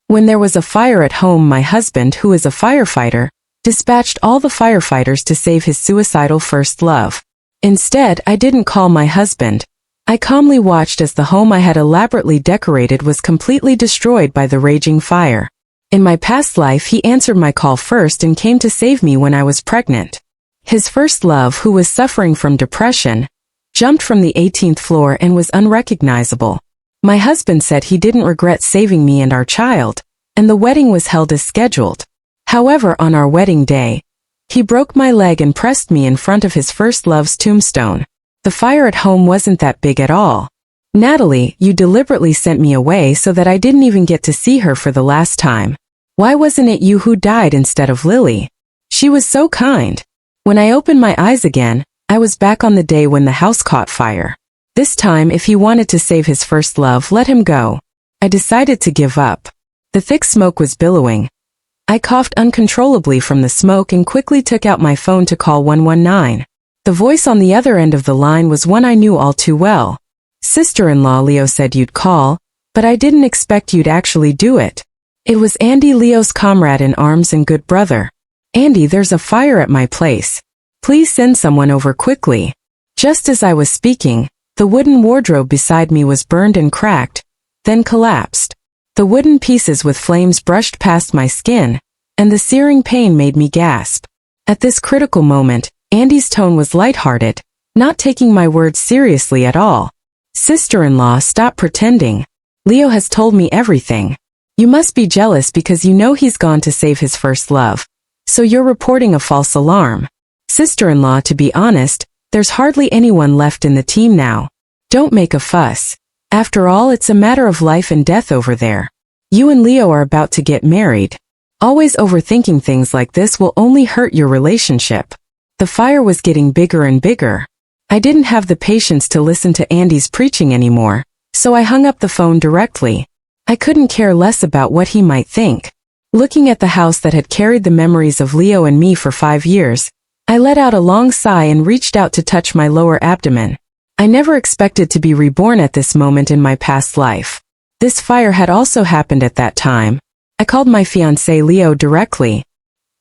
When there was a fire at home, my husband, who is a firefighter, dispatched all the firefighters to save his suicidal first love. Instead, I didn't call my husband. I calmly watched as the home I had elaborately decorated was completely destroyed by the raging fire. In my past life, he answered my call first and came to save me when I was pregnant. His first love, who was suffering from depression, jumped from the 18th floor and was unrecognizable. My husband said he didn't regret saving me and our child, and the wedding was held as scheduled. However, on our wedding day, he broke my leg and pressed me in front of his first love's tombstone. The fire at home wasn't that big at all. Natalie, you deliberately sent me away so that I didn't even get to see her for the last time. Why wasn't it you who died instead of Lily? She was so kind. When I opened my eyes again, I was back on the day when the house caught fire. This time, if he wanted to save his first love, let him go. I decided to give up. The thick smoke was billowing. I coughed uncontrollably from the smoke and quickly took out my phone to call 119. The voice on the other end of the line was one I knew all too well. Sister-in-law, Leo said you'd call, but I didn't expect you'd actually do it. It was Andy, Leo's comrade in arms and good brother. Andy, there's a fire at my place. Please send someone over quickly. Just as I was speaking, the wooden wardrobe beside me was burned and cracked, then collapsed. The wooden pieces with flames brushed past my skin, and the searing pain made me gasp. At this critical moment, Andy's tone was lighthearted, not taking my words seriously at all. Sister-in-law, stop pretending. Leo has told me everything. You must be jealous because you know he's gone to save his first love. So you're reporting a false alarm. Sister-in-law, to be honest, there's hardly anyone left in the team now. Don't make a fuss. After all, it's a matter of life and death over there. You and Leo are about to get married. Always overthinking things like this will only hurt your relationship. The fire was getting bigger and bigger. I didn't have the patience to listen to Andy's preaching anymore, so I hung up the phone directly. I couldn't care less about what he might think. Looking at the house that had carried the memories of Leo and me for 5 years, I let out a long sigh and reached out to touch my lower abdomen. I never expected to be reborn at this moment in my past life. This fire had also happened at that time. I called my fiancé Leo directly.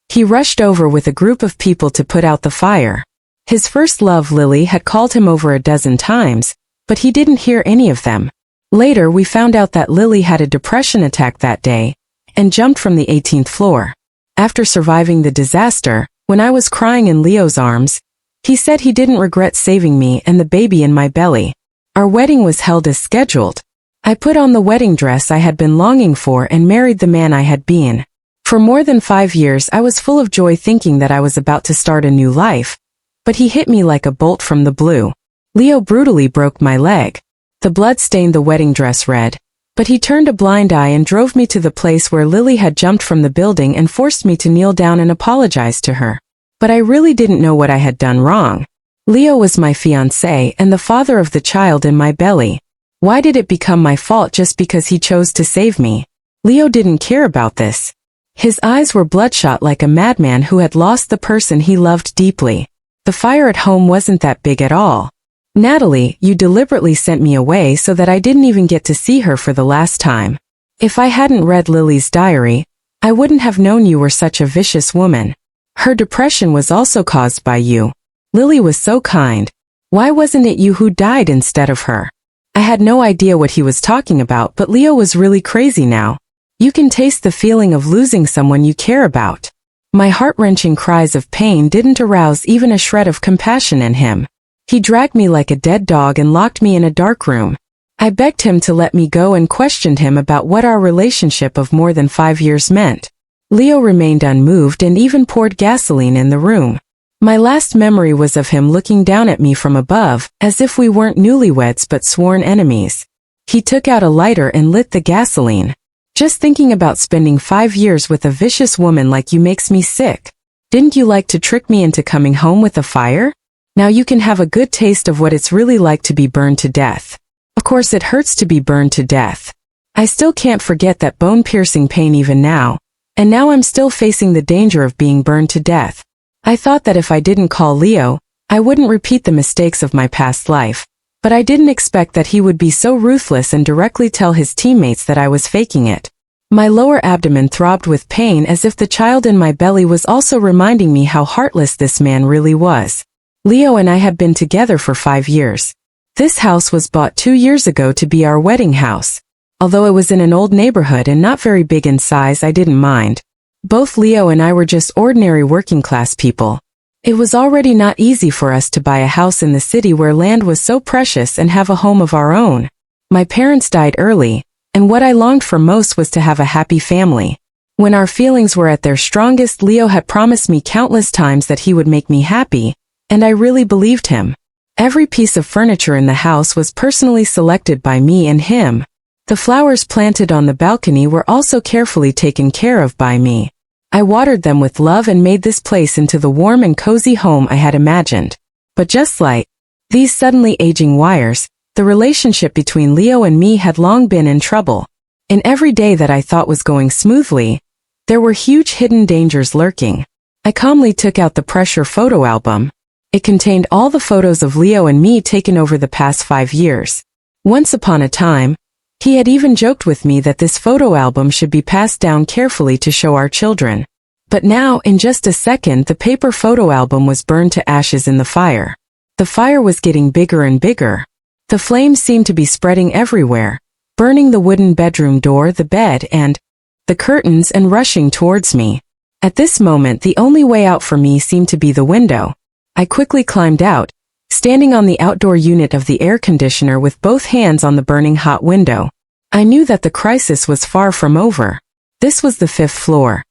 He rushed over with a group of people to put out the fire. His first love, Lily, had called him over a dozen times, but he didn't hear any of them. Later, we found out that Lily had a depression attack that day and jumped from the 18th floor. After surviving the disaster, when I was crying in Leo's arms, he said he didn't regret saving me and the baby in my belly. Our wedding was held as scheduled. I put on the wedding dress I had been longing for and married the man I had been. For more than 5 years, I was full of joy thinking that I was about to start a new life, but he hit me like a bolt from the blue. Leo brutally broke my leg. The blood stained the wedding dress red, but he turned a blind eye and drove me to the place where Lily had jumped from the building and forced me to kneel down and apologize to her. But I really didn't know what I had done wrong. Leo was my fiancé and the father of the child in my belly. Why did it become my fault just because he chose to save me? Leo didn't care about this. His eyes were bloodshot like a madman who had lost the person he loved deeply. The fire at home wasn't that big at all. Natalie, you deliberately sent me away so that I didn't even get to see her for the last time. If I hadn't read Lily's diary, I wouldn't have known you were such a vicious woman. Her depression was also caused by you. Lily was so kind. Why wasn't it you who died instead of her? I had no idea what he was talking about, but Leo was really crazy now. You can taste the feeling of losing someone you care about. My heart-wrenching cries of pain didn't arouse even a shred of compassion in him. He dragged me like a dead dog and locked me in a dark room. I begged him to let me go and questioned him about what our relationship of more than 5 years meant. Leo remained unmoved and even poured gasoline in the room. My last memory was of him looking down at me from above, as if we weren't newlyweds but sworn enemies. He took out a lighter and lit the gasoline. Just thinking about spending 5 years with a vicious woman like you makes me sick. Didn't you like to trick me into coming home with a fire? Now you can have a good taste of what it's really like to be burned to death. Of course it hurts to be burned to death. I still can't forget that bone-piercing pain even now, and now I'm still facing the danger of being burned to death. I thought that if I didn't call Leo, I wouldn't repeat the mistakes of my past life, but I didn't expect that he would be so ruthless and directly tell his teammates that I was faking it. My lower abdomen throbbed with pain as if the child in my belly was also reminding me how heartless this man really was. Leo and I had been together for 5 years. This house was bought 2 years ago to be our wedding house. Although it was in an old neighborhood and not very big in size, I didn't mind. Both Leo and I were just ordinary working class people. It was already not easy for us to buy a house in the city where land was so precious and have a home of our own. My parents died early, and what I longed for most was to have a happy family. When our feelings were at their strongest, Leo had promised me countless times that he would make me happy, and I really believed him. Every piece of furniture in the house was personally selected by me and him. The flowers planted on the balcony were also carefully taken care of by me. I watered them with love and made this place into the warm and cozy home I had imagined. But just like these suddenly aging wires, the relationship between Leo and me had long been in trouble. In every day that I thought was going smoothly, there were huge hidden dangers lurking. I calmly took out the pressure photo album. It contained all the photos of Leo and me taken over the past 5 years. Once upon a time, he had even joked with me that this photo album should be passed down carefully to show our children. But now, in just a second, the paper photo album was burned to ashes in the fire. The fire was getting bigger and bigger. The flames seemed to be spreading everywhere, burning the wooden bedroom door, the bed, and the curtains, and rushing towards me. At this moment, the only way out for me seemed to be the window. I quickly climbed out, standing on the outdoor unit of the air conditioner with both hands on the burning hot window. I knew that the crisis was far from over. This was the 5th floor.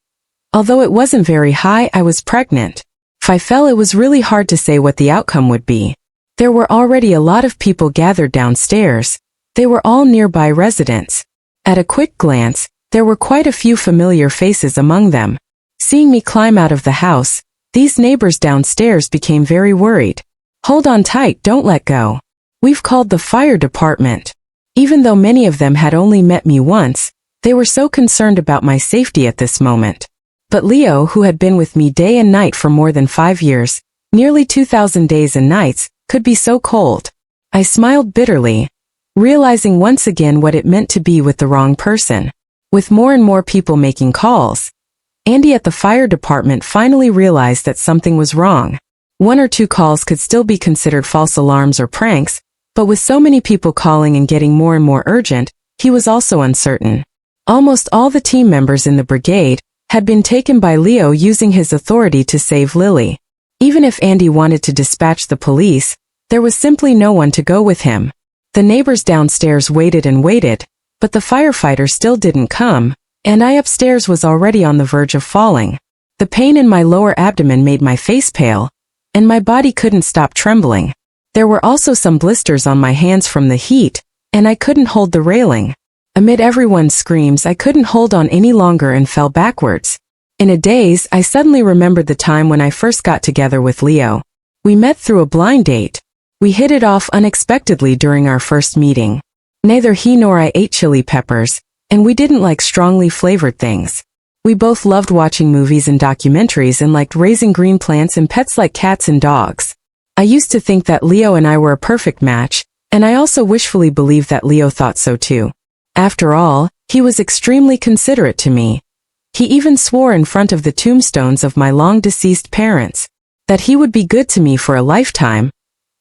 Although it wasn't very high, I was pregnant. If I fell, it was really hard to say what the outcome would be. There were already a lot of people gathered downstairs. They were all nearby residents. At a quick glance, there were quite a few familiar faces among them. Seeing me climb out of the house, these neighbors downstairs became very worried. "Hold on tight, don't let go. We've called the fire department." Even though many of them had only met me once, they were so concerned about my safety at this moment. But Leo, who had been with me day and night for more than 5 years, nearly 2,000 days and nights, could be so cold. I smiled bitterly, realizing once again what it meant to be with the wrong person. With more and more people making calls, Andy at the fire department finally realized that something was wrong. 1 or 2 calls could still be considered false alarms or pranks, but with so many people calling and getting more and more urgent, he was also uncertain. Almost all the team members in the brigade had been taken by Leo using his authority to save Lily. Even if Andy wanted to dispatch the police, there was simply no one to go with him. The neighbors downstairs waited and waited, but the firefighter still didn't come, and I upstairs was already on the verge of falling. The pain in my lower abdomen made my face pale, and my body couldn't stop trembling. There were also some blisters on my hands from the heat, and I couldn't hold the railing. Amid everyone's screams, I couldn't hold on any longer and fell backwards. In a daze, I suddenly remembered the time when I first got together with Leo. We met through a blind date. We hit it off unexpectedly during our first meeting. Neither he nor I ate chili peppers, and we didn't like strongly flavored things. We both loved watching movies and documentaries and liked raising green plants and pets like cats and dogs. I used to think that Leo and I were a perfect match, and I also wishfully believed that Leo thought so too. After all, he was extremely considerate to me. He even swore in front of the tombstones of my long-deceased parents that he would be good to me for a lifetime.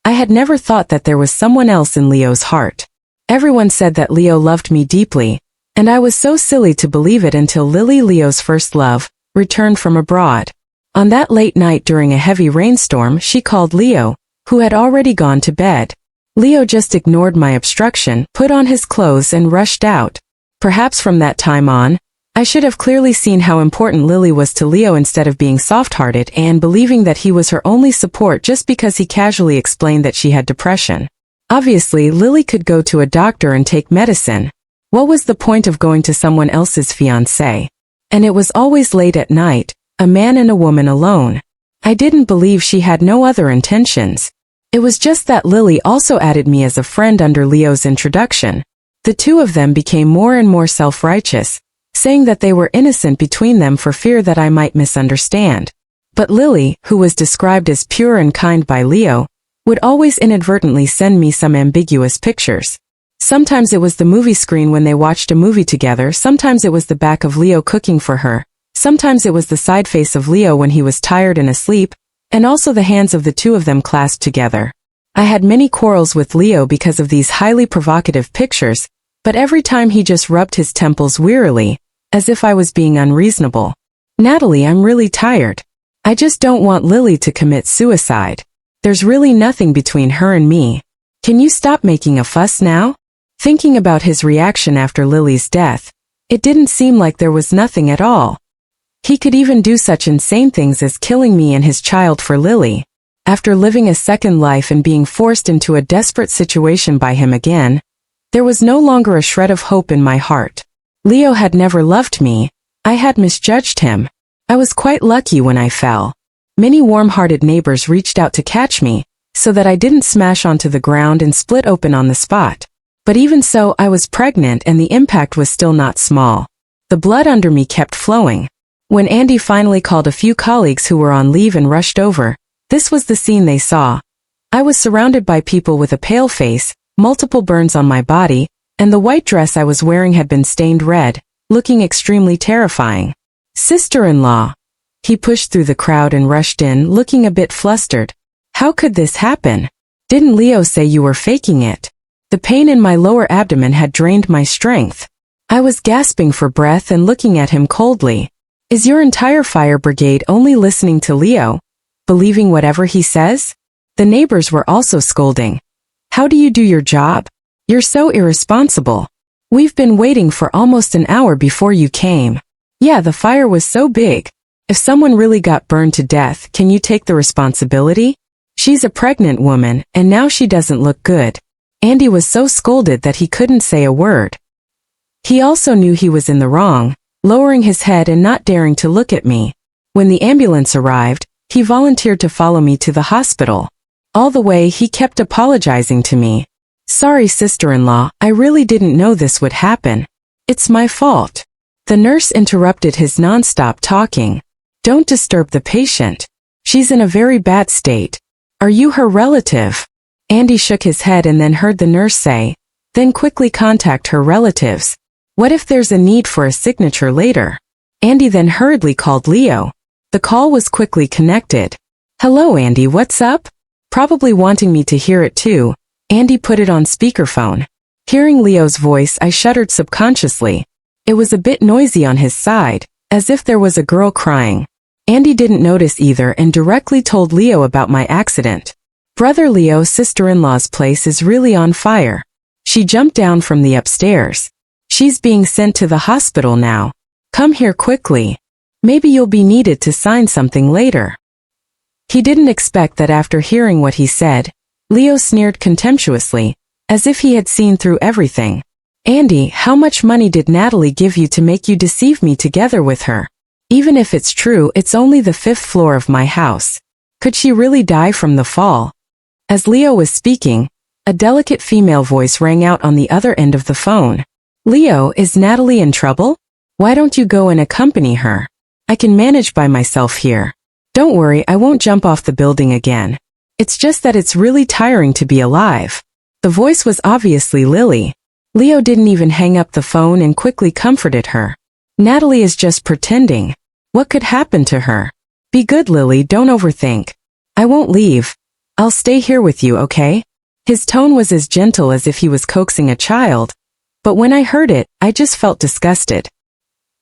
I had never thought that there was someone else in Leo's heart. Everyone said that Leo loved me deeply, and I was so silly to believe it until Lily, Leo's first love, returned from abroad. On that late night during a heavy rainstorm, she called Leo, who had already gone to bed. Leo just ignored my obstruction, put on his clothes and rushed out. Perhaps from that time on, I should have clearly seen how important Lily was to Leo instead of being soft-hearted and believing that he was her only support just because he casually explained that she had depression. Obviously, Lily could go to a doctor and take medicine. What was the point of going to someone else's fiancé? And it was always late at night, a man and a woman alone. I didn't believe she had no other intentions. It was just that Lily also added me as a friend under Leo's introduction. The two of them became more and more self-righteous, saying that they were innocent between them for fear that I might misunderstand. But Lily, who was described as pure and kind by Leo, would always inadvertently send me some ambiguous pictures. Sometimes it was the movie screen when they watched a movie together, sometimes it was the back of Leo cooking for her, sometimes it was the side face of Leo when he was tired and asleep, and also the hands of the two of them clasped together. I had many quarrels with Leo because of these highly provocative pictures, but every time he just rubbed his temples wearily, as if I was being unreasonable. Natalie, I'm really tired. I just don't want Lily to commit suicide. There's really nothing between her and me. Can you stop making a fuss now? Thinking about his reaction after Lily's death, it didn't seem like there was nothing at all. He could even do such insane things as killing me and his child for Lily. After living a second life and being forced into a desperate situation by him again, there was no longer a shred of hope in my heart. Leo had never loved me. I had misjudged him. I was quite lucky when I fell. Many warm-hearted neighbors reached out to catch me, so that I didn't smash onto the ground and split open on the spot. But even so, I was pregnant and the impact was still not small. The blood under me kept flowing. When Andy finally called a few colleagues who were on leave and rushed over, this was the scene they saw. I was surrounded by people with a pale face, multiple burns on my body, and the white dress I was wearing had been stained red, looking extremely terrifying. Sister-in-law. He pushed through the crowd and rushed in, looking a bit flustered. How could this happen? Didn't Leo say you were faking it? The pain in my lower abdomen had drained my strength. I was gasping for breath and looking at him coldly. Is your entire fire brigade only listening to Leo? Believing whatever he says? The neighbors were also scolding. How do you do your job? You're so irresponsible. We've been waiting for almost an hour before you came. Yeah, the fire was so big. If someone really got burned to death, can you take the responsibility? She's a pregnant woman, and now she doesn't look good. Andy was so scolded that he couldn't say a word. He also knew he was in the wrong, lowering his head and not daring to look at me. When the ambulance arrived, he volunteered to follow me to the hospital. All the way he kept apologizing to me. Sorry, sister-in-law, I really didn't know this would happen. It's my fault. The nurse interrupted his non-stop talking. Don't disturb the patient. She's in a very bad state. Are you her relative? Andy shook his head and then heard the nurse say, then quickly contact her relatives. What if there's a need for a signature later? Andy then hurriedly called Leo. The call was quickly connected. Hello, Andy, what's up? Probably wanting me to hear it too, Andy put it on speakerphone. Hearing Leo's voice, I shuddered subconsciously. It was a bit noisy on his side, as if there was a girl crying. Andy didn't notice either and directly told Leo about my accident. Brother Leo, sister-in-law's place is really on fire. She jumped down from the upstairs. She's being sent to the hospital now. Come here quickly. Maybe you'll be needed to sign something later. He didn't expect that after hearing what he said, Leo sneered contemptuously, as if he had seen through everything. Andy, how much money did Natalie give you to make you deceive me together with her? Even if it's true, it's only the 5th floor of my house. Could she really die from the fall? As Leo was speaking, a delicate female voice rang out on the other end of the phone. Leo, is Natalie in trouble? Why don't you go and accompany her? I can manage by myself here. Don't worry, I won't jump off the building again. It's just that it's really tiring to be alive. The voice was obviously Lily. Leo didn't even hang up the phone and quickly comforted her. Natalie is just pretending. What could happen to her? Be good, Lily, don't overthink. I won't leave. I'll stay here with you, okay? His tone was as gentle as if he was coaxing a child, but when I heard it, I just felt disgusted.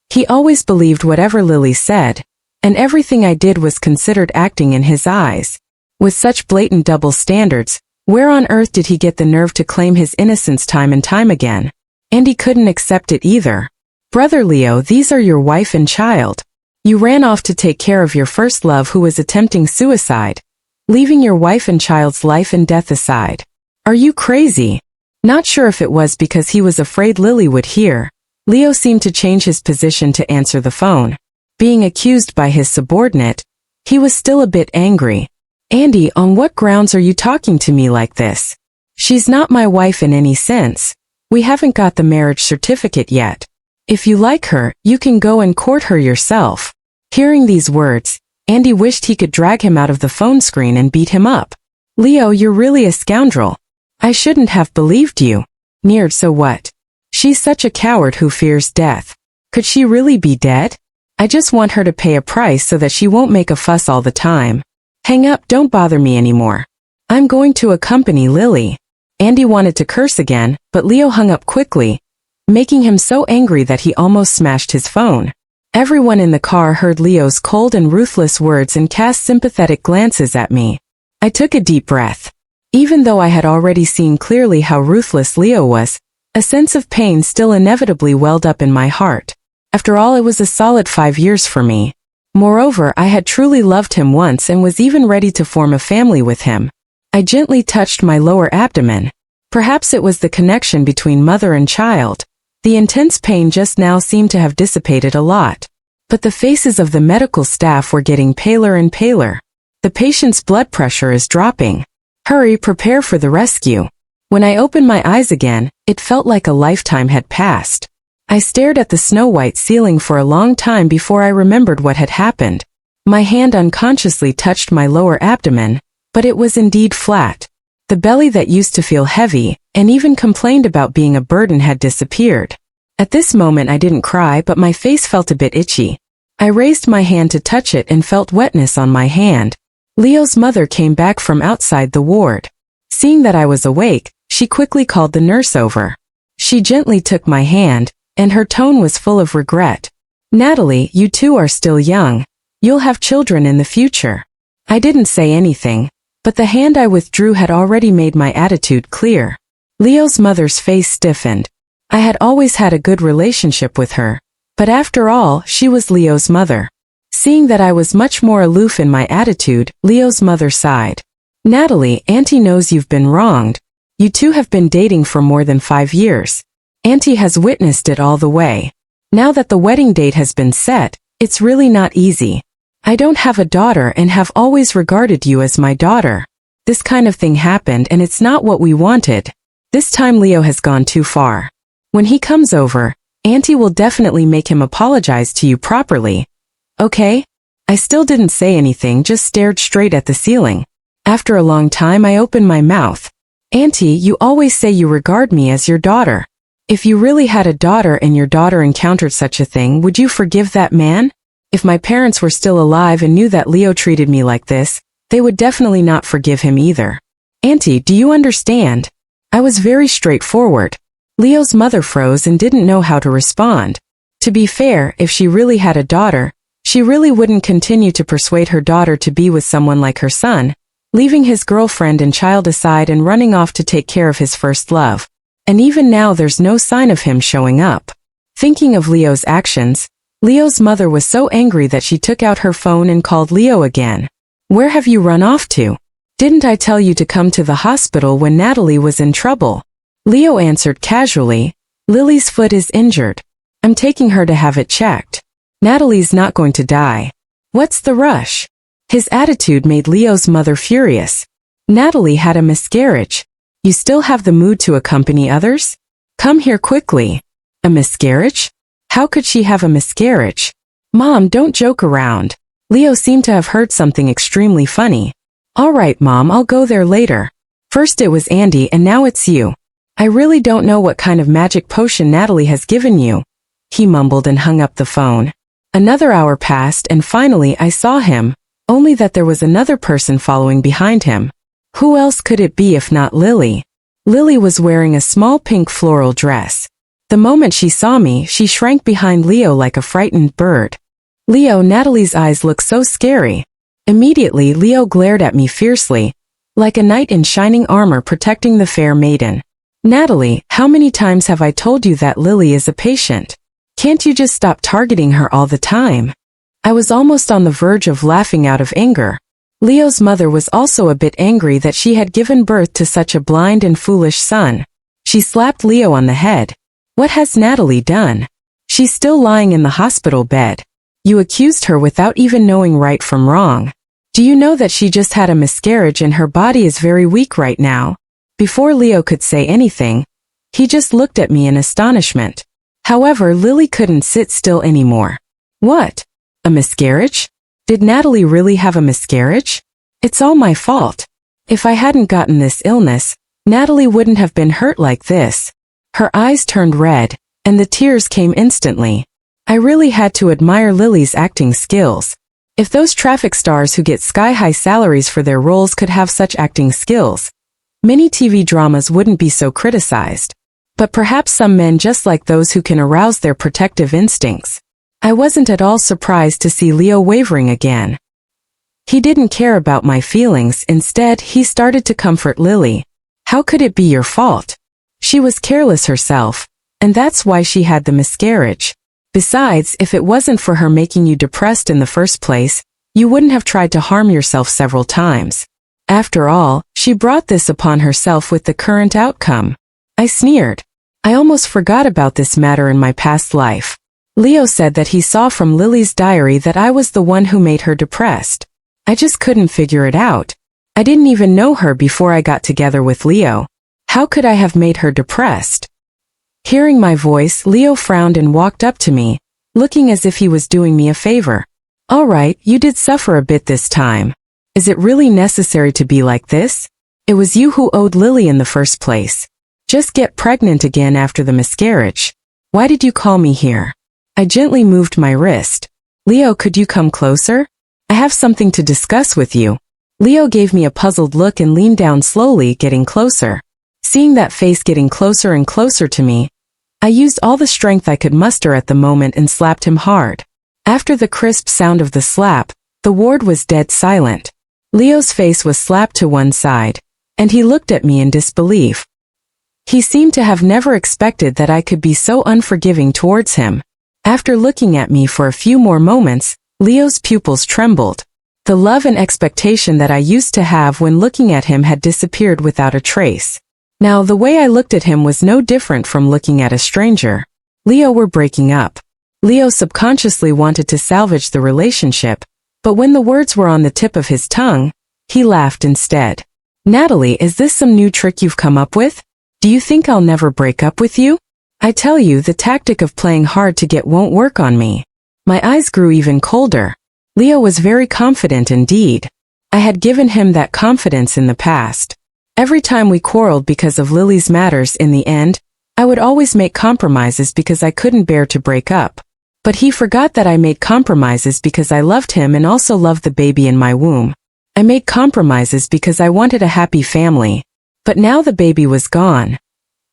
He always believed whatever Lily said, and everything I did was considered acting in his eyes. With such blatant double standards, where on earth did he get the nerve to claim his innocence time and time again? And he couldn't accept it either. Brother Leo, these are your wife and child. You ran off to take care of your first love who was attempting suicide, leaving your wife and child's life and death aside. Are you crazy? Not sure if it was because he was afraid Lily would hear. Leo seemed to change his position to answer the phone. Being accused by his subordinate, he was still a bit angry. Andy, on what grounds are you talking to me like this? She's not my wife in any sense. We haven't got the marriage certificate yet. If you like her, you can go and court her yourself. Hearing these words, Andy wished he could drag him out of the phone screen and beat him up. Leo, you're really a scoundrel. I shouldn't have believed you. Neared, so what? She's such a coward who fears death. Could she really be dead? I just want her to pay a price so that she won't make a fuss all the time. Hang up, don't bother me anymore. I'm going to accompany Lily. Andy wanted to curse again, but Leo hung up quickly, making him so angry that he almost smashed his phone. Everyone in the car heard Leo's cold and ruthless words and cast sympathetic glances at me. I took a deep breath. Even though I had already seen clearly how ruthless Leo was, a sense of pain still inevitably welled up in my heart. After all, it was a solid 5 years for me. Moreover, I had truly loved him once and was even ready to form a family with him. I gently touched my lower abdomen. Perhaps it was the connection between mother and child. The intense pain just now seemed to have dissipated a lot. But the faces of the medical staff were getting paler and paler. The patient's blood pressure is dropping. Hurry, prepare for the rescue. When I opened my eyes again, it felt like a lifetime had passed. I stared at the snow-white ceiling for a long time before I remembered what had happened. My hand unconsciously touched my lower abdomen, but it was indeed flat. The belly that used to feel heavy, and even complained about being a burden, had disappeared. At this moment I didn't cry, but my face felt a bit itchy. I raised my hand to touch it and felt wetness on my hand. Leo's mother came back from outside the ward. Seeing that I was awake, she quickly called the nurse over. She gently took my hand, and her tone was full of regret. Natalie, you two are still young. You'll have children in the future. I didn't say anything, but the hand I withdrew had already made my attitude clear. Leo's mother's face stiffened. I had always had a good relationship with her, but after all, she was Leo's mother. Seeing that I was much more aloof in my attitude, Leo's mother sighed. Natalie, Auntie knows you've been wronged. You two have been dating for more than 5 years. Auntie has witnessed it all the way. Now that the wedding date has been set, it's really not easy. I don't have a daughter and have always regarded you as my daughter. This kind of thing happened and it's not what we wanted. This time Leo has gone too far. When he comes over, Auntie will definitely make him apologize to you properly. Okay? I still didn't say anything, just stared straight at the ceiling. After a long time I opened my mouth. Auntie, you always say you regard me as your daughter. If you really had a daughter and your daughter encountered such a thing, would you forgive that man? If my parents were still alive and knew that Leo treated me like this, they would definitely not forgive him either. Auntie, do you understand? I was very straightforward. Leo's mother froze and didn't know how to respond. To be fair, if she really had a daughter, she really wouldn't continue to persuade her daughter to be with someone like her son, leaving his girlfriend and child aside and running off to take care of his first love. And even now there's no sign of him showing up. Thinking of Leo's actions, Leo's mother was so angry that she took out her phone and called Leo again. Where have you run off to? Didn't I tell you to come to the hospital when Natalie was in trouble? Leo answered casually, Lily's foot is injured. I'm taking her to have it checked. Natalie's not going to die. What's the rush? His attitude made Leo's mother furious. Natalie had a miscarriage. You still have the mood to accompany others? Come here quickly. A miscarriage? How could she have a miscarriage? Mom, don't joke around. Leo seemed to have heard something extremely funny. All right, Mom, I'll go there later. First it was Andy and now it's you. I really don't know what kind of magic potion Natalie has given you. He mumbled and hung up the phone. Another hour passed and finally I saw him, only that there was another person following behind him. Who else could it be if not Lily? Lily was wearing a small pink floral dress. The moment she saw me, she shrank behind Leo like a frightened bird. Leo, Natalie's eyes look so scary. Immediately, Leo glared at me fiercely, like a knight in shining armor protecting the fair maiden. Natalie, how many times have I told you that Lily is a patient? Can't you just stop targeting her all the time? I was almost on the verge of laughing out of anger. Leo's mother was also a bit angry that she had given birth to such a blind and foolish son. She slapped Leo on the head. What has Natalie done? She's still lying in the hospital bed. You accused her without even knowing right from wrong. Do you know that she just had a miscarriage and her body is very weak right now? Before Leo could say anything, he just looked at me in astonishment. However, Lily couldn't sit still anymore. What? A miscarriage? Did Natalie really have a miscarriage? It's all my fault. If I hadn't gotten this illness, Natalie wouldn't have been hurt like this. Her eyes turned red, and the tears came instantly. I really had to admire Lily's acting skills. If those traffic stars who get sky-high salaries for their roles could have such acting skills, many TV dramas wouldn't be so criticized. But perhaps some men just like those who can arouse their protective instincts. I wasn't at all surprised to see Leo wavering again. He didn't care about my feelings, instead he started to comfort Lily. How could it be your fault? She was careless herself, and that's why she had the miscarriage. Besides, if it wasn't for her making you depressed in the first place, you wouldn't have tried to harm yourself several times. After all, she brought this upon herself with the current outcome. I sneered. I almost forgot about this matter in my past life. Leo said that he saw from Lily's diary that I was the one who made her depressed. I just couldn't figure it out. I didn't even know her before I got together with Leo. How could I have made her depressed? Hearing my voice, Leo frowned and walked up to me, looking as if he was doing me a favor. All right, you did suffer a bit this time. Is it really necessary to be like this? It was you who owed Lily in the first place. Just get pregnant again after the miscarriage. Why did you call me here? I gently moved my wrist. Leo, could you come closer? I have something to discuss with you. Leo gave me a puzzled look and leaned down slowly, getting closer. Seeing that face getting closer and closer to me, I used all the strength I could muster at the moment and slapped him hard. After the crisp sound of the slap, the ward was dead silent. Leo's face was slapped to one side, and he looked at me in disbelief. He seemed to have never expected that I could be so unforgiving towards him. After looking at me for a few more moments, Leo's pupils trembled. The love and expectation that I used to have when looking at him had disappeared without a trace. Now the way I looked at him was no different from looking at a stranger. Leo were breaking up. Leo subconsciously wanted to salvage the relationship, but when the words were on the tip of his tongue, he laughed instead. Natalie, is this some new trick you've come up with? Do you think I'll never break up with you? I tell you, the tactic of playing hard to get won't work on me. My eyes grew even colder. Leo was very confident indeed. I had given him that confidence in the past. Every time we quarreled because of Lily's matters in the end, I would always make compromises because I couldn't bear to break up. But he forgot that I made compromises because I loved him and also loved the baby in my womb. I made compromises because I wanted a happy family. But now the baby was gone.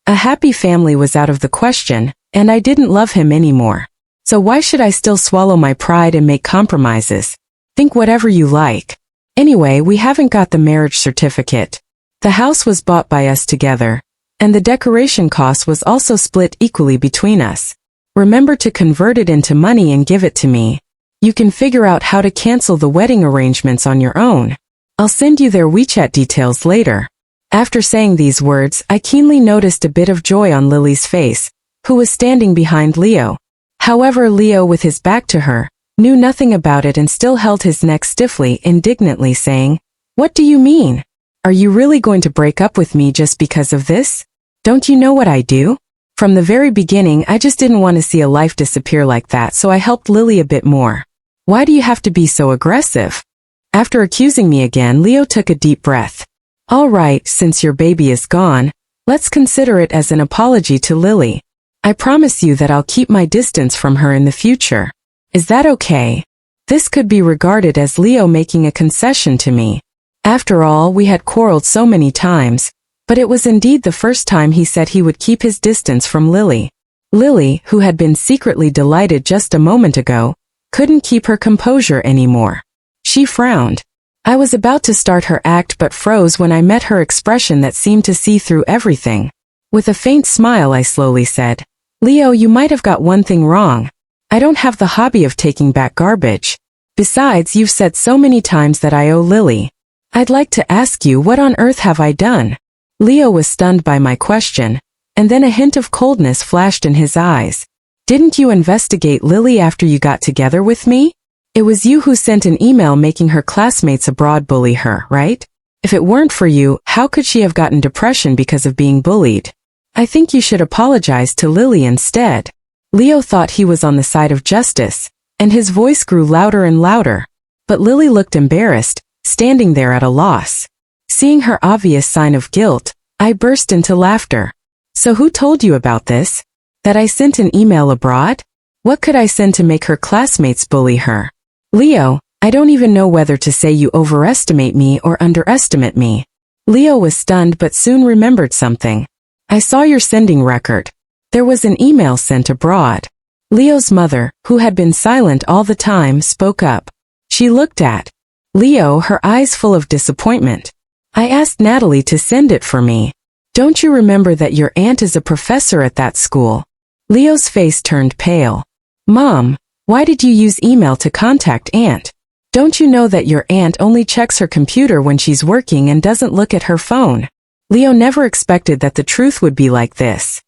A happy family was out of the question, and I didn't love him anymore. So why should I still swallow my pride and make compromises? Think whatever you like. Anyway, we haven't got the marriage certificate. The house was bought by us together, and the decoration cost was also split equally between us. Remember to convert it into money and give it to me. You can figure out how to cancel the wedding arrangements on your own. I'll send you their WeChat details later. After saying these words, I keenly noticed a bit of joy on Lily's face, who was standing behind Leo. However, Leo, with his back to her, knew nothing about it and still held his neck stiffly, indignantly saying, "What do you mean? Are you really going to break up with me just because of this? Don't you know what I do? From the very beginning, I just didn't want to see a life disappear like that, so I helped Lily a bit more. Why do you have to be so aggressive?" After accusing me again, Leo took a deep breath. All right, since your baby is gone, let's consider it as an apology to Lily. I promise you that I'll keep my distance from her in the future. Is that okay? This could be regarded as Leo making a concession to me. After all, we had quarreled so many times, but it was indeed the first time he said he would keep his distance from Lily. Lily, who had been secretly delighted just a moment ago, couldn't keep her composure anymore. She frowned. I was about to start her act but froze when I met her expression that seemed to see through everything. With a faint smile, I slowly said, "Leo, you might have got one thing wrong. I don't have the hobby of taking back garbage. Besides, you've said so many times that I owe Lily. I'd like to ask you, what on earth have I done?" Leo was stunned by my question, and then a hint of coldness flashed in his eyes. "Didn't you investigate Lily after you got together with me? It was you who sent an email making her classmates abroad bully her, right? If it weren't for you, how could she have gotten depression because of being bullied? I think you should apologize to Lily instead." Leo thought he was on the side of justice, and his voice grew louder and louder. But Lily looked embarrassed, standing there at a loss. Seeing her obvious sign of guilt, I burst into laughter. So who told you about this? That I sent an email abroad? What could I send to make her classmates bully her? Leo, I don't even know whether to say you overestimate me or underestimate me. Leo was stunned but soon remembered something. I saw your sending record. There was an email sent abroad. Leo's mother, who had been silent all the time, spoke up. She looked at Leo, her eyes full of disappointment. I asked Natalie to send it for me. Don't you remember that your aunt is a professor at that school? Leo's face turned pale. Mom, why did you use email to contact Aunt? Don't you know that your aunt only checks her computer when she's working and doesn't look at her phone? Leo never expected that the truth would be like this.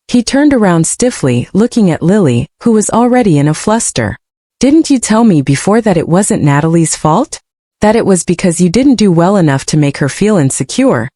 He turned around stiffly, looking at Lily, who was already in a fluster. Didn't you tell me before that it wasn't Natalie's fault? That it was because you didn't do well enough to make her feel insecure?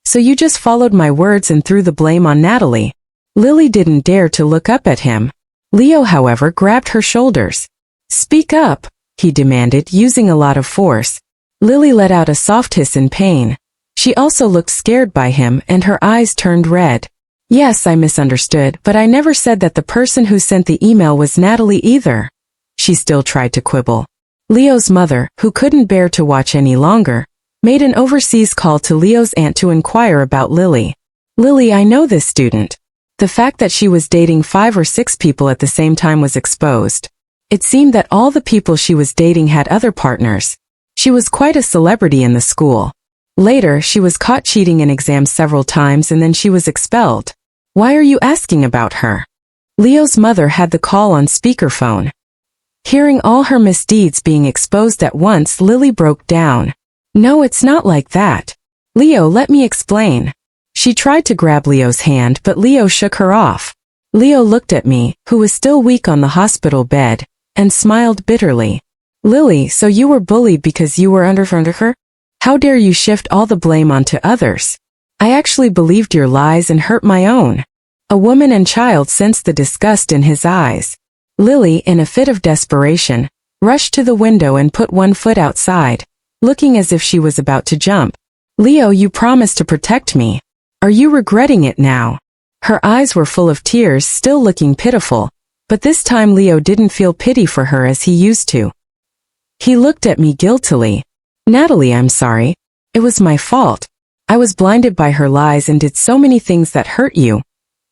So you just followed my words and threw the blame on Natalie. Lily didn't dare to look up at him. Leo, however, grabbed her shoulders. Speak up, he demanded, using a lot of force. Lily let out a soft hiss in pain. She also looked scared by him and her eyes turned red. Yes, I misunderstood, but I never said that the person who sent the email was Natalie either. She still tried to quibble. Leo's mother, who couldn't bear to watch any longer, made an overseas call to Leo's aunt to inquire about Lily. Lily, I know this student. The fact that she was dating 5 or 6 people at the same time was exposed. It seemed that all the people she was dating had other partners. She was quite a celebrity in the school. Later, she was caught cheating in exams several times and then she was expelled. Why are you asking about her? Leo's mother had the call on speakerphone. Hearing all her misdeeds being exposed at once, Lily broke down. No, it's not like that. Leo, let me explain. She tried to grab Leo's hand, but Leo shook her off. Leo looked at me, who was still weak on the hospital bed, and smiled bitterly. Lily, so you were bullied because you were under her? How dare you shift all the blame onto others? I actually believed your lies and hurt my own. A woman and child sensed the disgust in his eyes. Lily, in a fit of desperation, rushed to the window and put one foot outside, looking as if she was about to jump. Leo, you promised to protect me. Are you regretting it now? Her eyes were full of tears, still looking pitiful, but this time Leo didn't feel pity for her as he used to. He looked at me guiltily. Natalie, I'm sorry. It was my fault. I was blinded by her lies and did so many things that hurt you.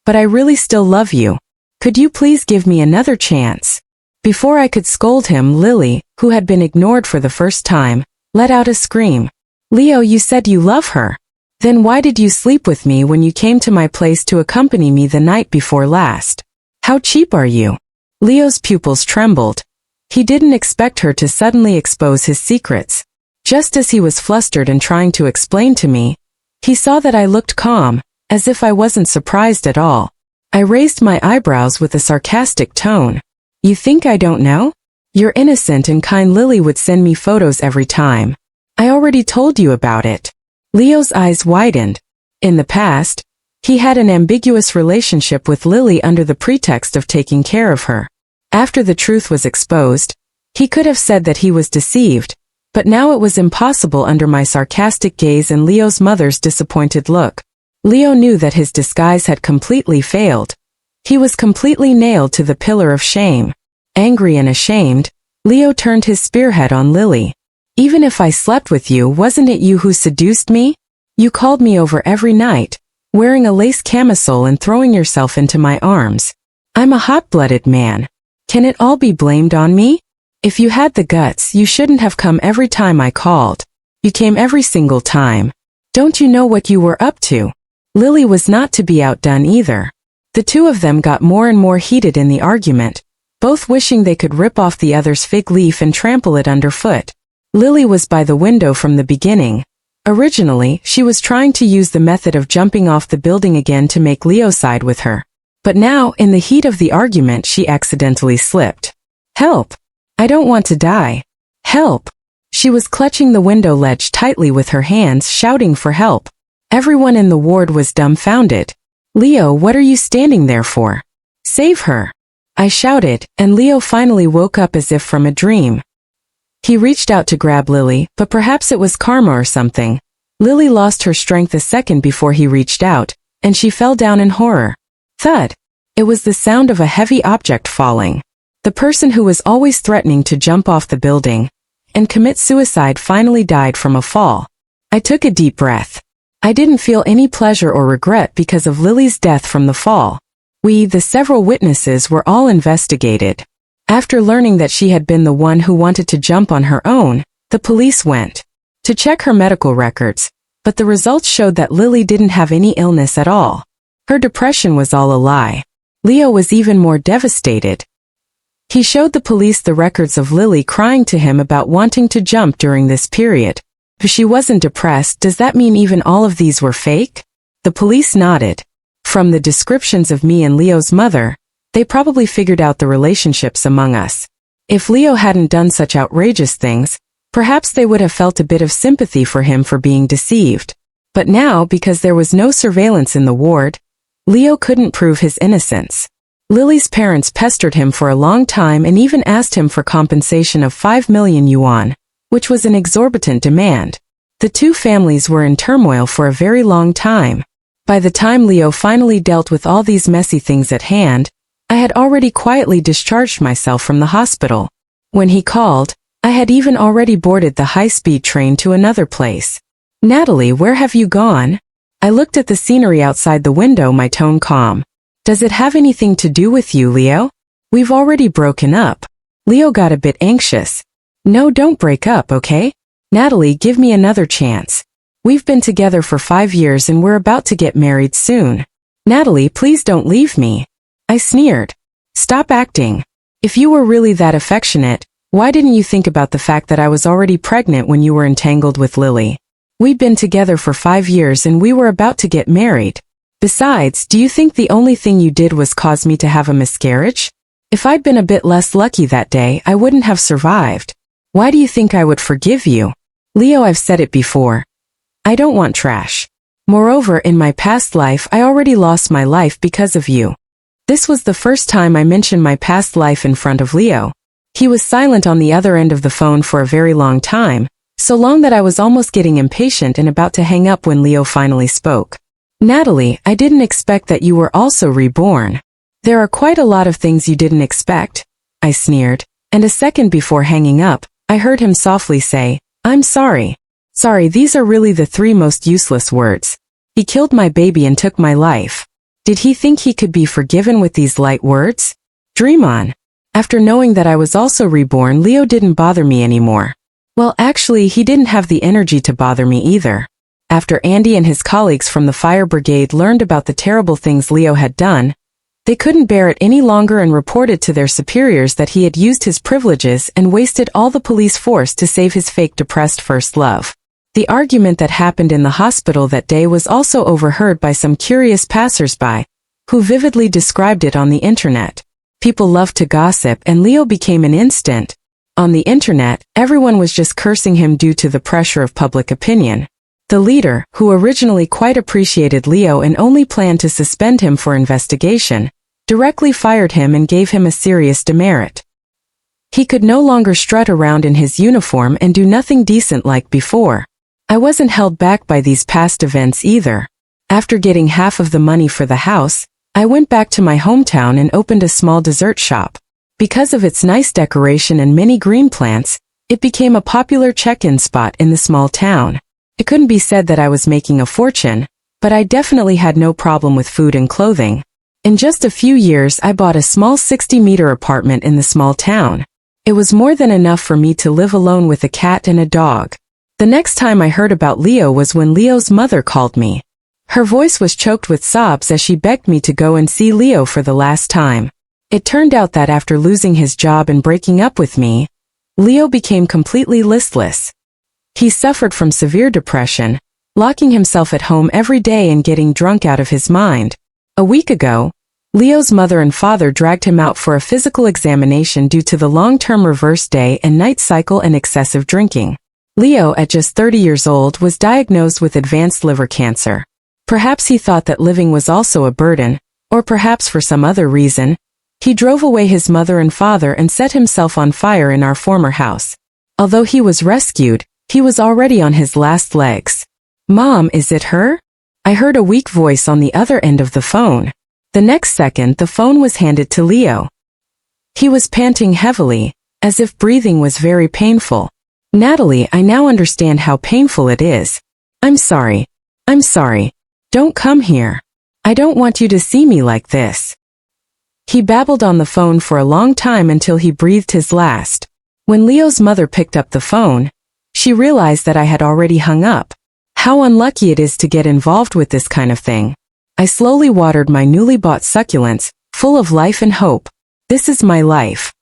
But I really still love you. Could you please give me another chance? Before I could scold him, Lily, who had been ignored for the first time, let out a scream. Leo, you said you love her. Then why did you sleep with me when you came to my place to accompany me the night before last? How cheap are you? Leo's pupils trembled. He didn't expect her to suddenly expose his secrets. Just as he was flustered and trying to explain to me, he saw that I looked calm, as if I wasn't surprised at all. I raised my eyebrows with a sarcastic tone. You think I don't know? Your innocent and kind Lily would send me photos every time. I already told you about it. Leo's eyes widened. In the past, he had an ambiguous relationship with Lily under the pretext of taking care of her. After the truth was exposed, he could have said that he was deceived, but now it was impossible under my sarcastic gaze and Leo's mother's disappointed look. Leo knew that his disguise had completely failed. He was completely nailed to the pillar of shame. Angry and ashamed, Leo turned his spearhead on Lily. Even if I slept with you, wasn't it you who seduced me? You called me over every night, wearing a lace camisole and throwing yourself into my arms. I'm a hot-blooded man. Can it all be blamed on me? If you had the guts, you shouldn't have come every time I called. You came every single time. Don't you know what you were up to? Lily was not to be outdone either. The two of them got more and more heated in the argument, both wishing they could rip off the other's fig leaf and trample it underfoot. Lily was by the window from the beginning. Originally, she was trying to use the method of jumping off the building again to make Leo side with her. But now, in the heat of the argument, she accidentally slipped. Help! I don't want to die. Help! She was clutching the window ledge tightly with her hands, shouting for help. Everyone in the ward was dumbfounded. Leo, what are you standing there for? Save her! I shouted, and Leo finally woke up as if from a dream. He reached out to grab Lily, but perhaps it was karma or something. Lily lost her strength a second before he reached out, and she fell down in horror. Thud. It was the sound of a heavy object falling. The person who was always threatening to jump off the building and commit suicide finally died from a fall. I took a deep breath. I didn't feel any pleasure or regret because of Lily's death from the fall. The several witnesses were all investigated. After learning that she had been the one who wanted to jump on her own, the police went to check her medical records, but the results showed that Lily didn't have any illness at all. Her depression was all a lie. Leo was even more devastated. He showed the police the records of Lily crying to him about wanting to jump during this period. If she wasn't depressed, does that mean even all of these were fake? The police nodded. From the descriptions of me and Leo's mother, they probably figured out the relationships among us. If Leo hadn't done such outrageous things, perhaps they would have felt a bit of sympathy for him for being deceived. But now, because there was no surveillance in the ward, Leo couldn't prove his innocence. Lily's parents pestered him for a long time and even asked him for compensation of 5 million yuan, which was an exorbitant demand. The two families were in turmoil for a very long time. By the time Leo finally dealt with all these messy things at hand, I had already quietly discharged myself from the hospital. When he called, I had even already boarded the high-speed train to another place. Natalie, where have you gone? I looked at the scenery outside the window, my tone calm. Does it have anything to do with you, Leo? We've already broken up. Leo got a bit anxious. No, don't break up, okay? Natalie, give me another chance. We've been together for 5 years and we're about to get married soon. Natalie, please don't leave me. I sneered. Stop acting. If you were really that affectionate, why didn't you think about the fact that I was already pregnant when you were entangled with Lily? We'd been together for 5 years and we were about to get married. Besides, do you think the only thing you did was cause me to have a miscarriage? If I'd been a bit less lucky that day, I wouldn't have survived. Why do you think I would forgive you? Leo, I've said it before. I don't want trash. Moreover, in my past life, I already lost my life because of you. This was the first time I mentioned my past life in front of Leo. He was silent on the other end of the phone for a very long time, so long that I was almost getting impatient and about to hang up when Leo finally spoke. Natalie, I didn't expect that you were also reborn. There are quite a lot of things you didn't expect, I sneered, and a second before hanging up, I heard him softly say, I'm sorry. Sorry, these are really the 3 most useless words. He killed my baby and took my life. Did he think he could be forgiven with these light words? Dream on. After knowing that I was also reborn, Leo didn't bother me anymore. Well, actually, he didn't have the energy to bother me either. After Andy and his colleagues from the fire brigade learned about the terrible things Leo had done, they couldn't bear it any longer and reported to their superiors that he had used his privileges and wasted all the police force to save his fake depressed first love. The argument that happened in the hospital that day was also overheard by some curious passers-by, who vividly described it on the internet. People loved to gossip and Leo became an instant. On the internet, everyone was just cursing him due to the pressure of public opinion. The leader, who originally quite appreciated Leo and only planned to suspend him for investigation, directly fired him and gave him a serious demerit. He could no longer strut around in his uniform and do nothing decent like before. I wasn't held back by these past events either. After getting half of the money for the house, I went back to my hometown and opened a small dessert shop. Because of its nice decoration and many green plants, it became a popular check-in spot in the small town. It couldn't be said that I was making a fortune, but I definitely had no problem with food and clothing. In just a few years, I bought a small 60-meter apartment in the small town. It was more than enough for me to live alone with a cat and a dog. The next time I heard about Leo was when Leo's mother called me. Her voice was choked with sobs as she begged me to go and see Leo for the last time. It turned out that after losing his job and breaking up with me, Leo became completely listless. He suffered from severe depression, locking himself at home every day and getting drunk out of his mind. A week ago, Leo's mother and father dragged him out for a physical examination due to the long-term reverse day and night cycle and excessive drinking. Leo, at just 30 years old, was diagnosed with advanced liver cancer. Perhaps he thought that living was also a burden, or perhaps for some other reason, he drove away his mother and father and set himself on fire in our former house. Although he was rescued, he was already on his last legs. Mom, is it her? I heard a weak voice on the other end of the phone. The next second, the phone was handed to Leo. He was panting heavily, as if breathing was very painful. Natalie, I now understand how painful it is. I'm sorry. I'm sorry. Don't come here. I don't want you to see me like this. He babbled on the phone for a long time until he breathed his last. When Leo's mother picked up the phone, she realized that I had already hung up. How unlucky it is to get involved with this kind of thing. I slowly watered my newly bought succulents, full of life and hope. This is my life.